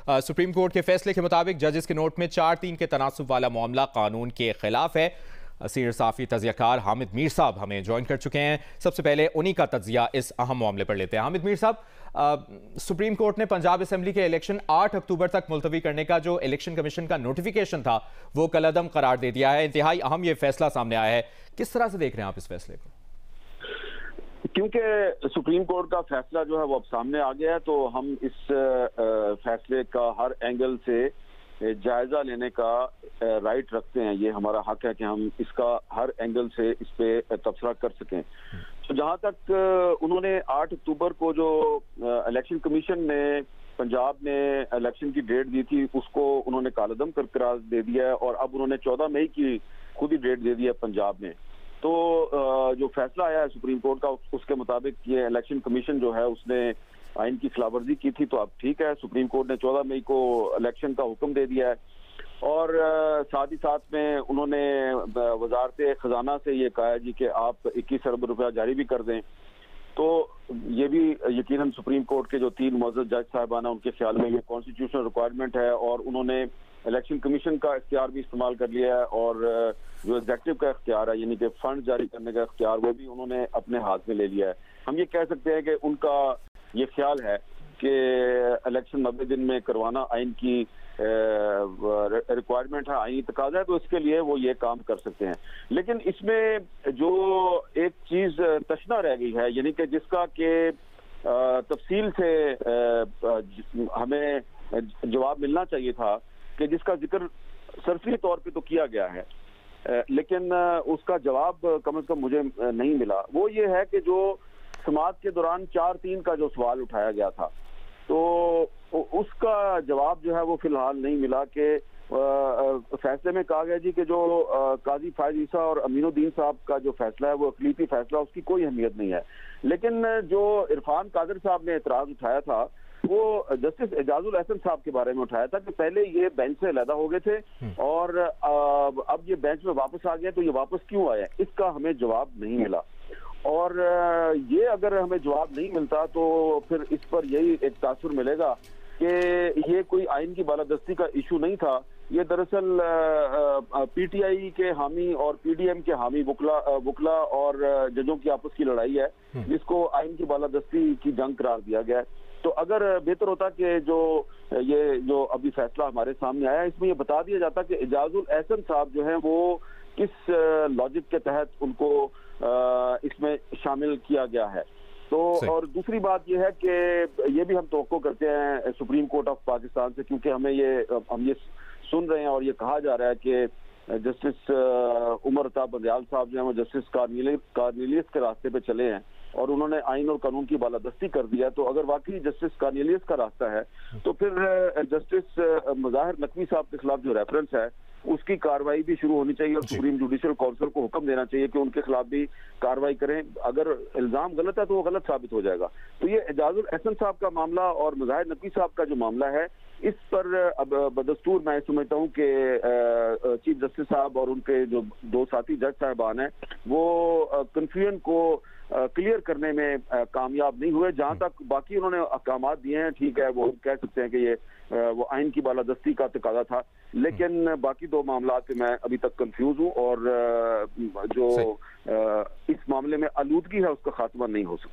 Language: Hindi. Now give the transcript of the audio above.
सुप्रीम कोर्ट के फैसले के मुताबिक जजेस के नोट में 4-3 के तनासुब वाला मामला कानून के खिलाफ है। सीनियर साफी तजियाकार हामिद मीर साहब हमें ज्वाइन कर चुके हैं। सबसे पहले उन्हीं का तजिया इस अहम मामले पर लेते हैं। हामिद मीर साहब, सुप्रीम कोर्ट ने पंजाब असेंबली के इलेक्शन 8 अक्टूबर तक मुलतवी करने का जो इलेक्शन कमीशन का नोटिफिकेशन था वो कलअदम करार दे दिया है। इंतहाई अहम ये फैसला सामने आया है, किस तरह से देख रहे हैं आप इस फैसले को? क्योंकि सुप्रीम कोर्ट का फैसला जो है वो अब सामने आ गया है, तो हम इस फैसले का हर एंगल से जायजा लेने का राइट रखते हैं। ये हमारा हक है कि हम इसका हर एंगल से इस पे तबसरा कर सकें। तो जहां तक उन्होंने 8 अक्टूबर को जो इलेक्शन कमीशन ने पंजाब में इलेक्शन की डेट दी थी उसको उन्होंने कालअदम करार दे दिया है, और अब उन्होंने 14 मई की खुद ही डेट दे दी है पंजाब में। तो जो फैसला आया है सुप्रीम कोर्ट का उसके मुताबिक ये इलेक्शन कमीशन जो है उसने आइन की खिलाफवर्जी की थी, तो अब ठीक है, सुप्रीम कोर्ट ने 14 मई को इलेक्शन का हुक्म दे दिया है। और साथ ही साथ में उन्होंने वजारत खजाना से ये कहा है जी कि आप 21 अरब रुपया जारी भी कर दें। तो ये भी यकीनन सुप्रीम कोर्ट के जो 3 मुअज़्ज़ज़ जज साहिबान हैं उनके ख्याल में ये कॉन्स्टिट्यूशनल रिक्वायरमेंट है, और उन्होंने इलेक्शन कमीशन का इख्तियार भी इस्तेमाल कर लिया है, और जो एग्जेक्टिव का इख्तियार है यानी कि फंड जारी करने का इख्तियार वो भी उन्होंने अपने हाथ में ले लिया है। हम ये कह सकते हैं कि उनका ये ख्याल है कि इलेक्शन 90 दिन में करवाना आइन की रिक्वायरमेंट है, आइनी तकाजा है, तो इसके लिए वो ये काम कर सकते हैं। लेकिन इसमें जो एक चीज तशना रह गई है, यानी कि जिसका कि तफसील से हमें जवाब मिलना चाहिए था, कि जिसका जिक्र सरसरी तौर पे तो किया गया है लेकिन उसका जवाब कम से कम मुझे नहीं मिला। वो ये है कि जो समाअत के दौरान 4-3 का जो सवाल उठाया गया था, तो उसका जवाब जो है वो फिलहाल नहीं मिला। कि फैसले में कहा गया जी कि जो काजी फायज ईसा और अमीनुद्दीन साहब का जो फैसला है वो अक़लीती फैसला, उसकी कोई अहमियत नहीं है। लेकिन जो इरफान कादर साहब ने एतराज उठाया था वो जस्टिस एजाजुल एहसन साहब के बारे में उठाया था कि पहले ये बेंच से अलहदा हो गए थे और अब ये बेंच में वापस आ गए, तो ये वापस क्यों आए, इसका हमें जवाब नहीं मिला। और ये अगर हमें जवाब नहीं मिलता तो फिर इस पर यही एक तासुर मिलेगा कि ये कोई आइन की बालादस्ती का इशू नहीं था, ये दरअसल पीटीआई के हामी और पीडीएम के हामी वकला और जजों की आपस की लड़ाई है, जिसको आइन की बालादस्ती की जंग करार दिया गया है। तो अगर बेहतर होता कि जो अभी फैसला हमारे सामने आया इसमें ये बता दिया जाता कि एजाजुल एहसन साहब जो हैं वो किस लॉजिक के तहत उनको इसमें शामिल किया गया है। तो और दूसरी बात यह है कि ये भी हम तवक्को करते हैं सुप्रीम कोर्ट ऑफ पाकिस्तान से, क्योंकि हम ये सुन रहे हैं और ये कहा जा रहा है कि जस्टिस उमर अता बंदयाल साहब जो है वो जस्टिस कार्नेलियस के रास्ते पे चले हैं और उन्होंने आइन और कानून की बालादस्ती कर दिया। तो अगर वाकई जस्टिस कार्नेलियस का रास्ता है तो फिर जस्टिस मुज़ाहिर नकवी साहब के खिलाफ जो रेफरेंस है उसकी कार्रवाई भी शुरू होनी चाहिए और सुप्रीम जुडिशियल काउंसिल को हुक्म देना चाहिए कि उनके खिलाफ भी कार्रवाई करें। अगर इल्जाम गलत है तो वो गलत साबित हो जाएगा। तो ये एजाजुल एहसन साहब का मामला और मुज़ाहिर नकवी साहब का जो मामला है, इस पर अब बदस्तूर मैं समझता हूँ कि चीफ जस्टिस साहब और उनके जो 2 साथी जज साहबान हैं वो कंफ्यूजन को क्लियर करने में कामयाब नहीं हुए। जहां तक बाकी उन्होंने अहकाम दिए हैं, ठीक है, वो कह सकते हैं कि ये वो आइन की बालादस्ती का तकाजा था, लेकिन बाकी 2 मामला पे मैं अभी तक कंफ्यूज हूँ और जो इस मामले में आलूदगी है उसका खात्मा नहीं हो सका।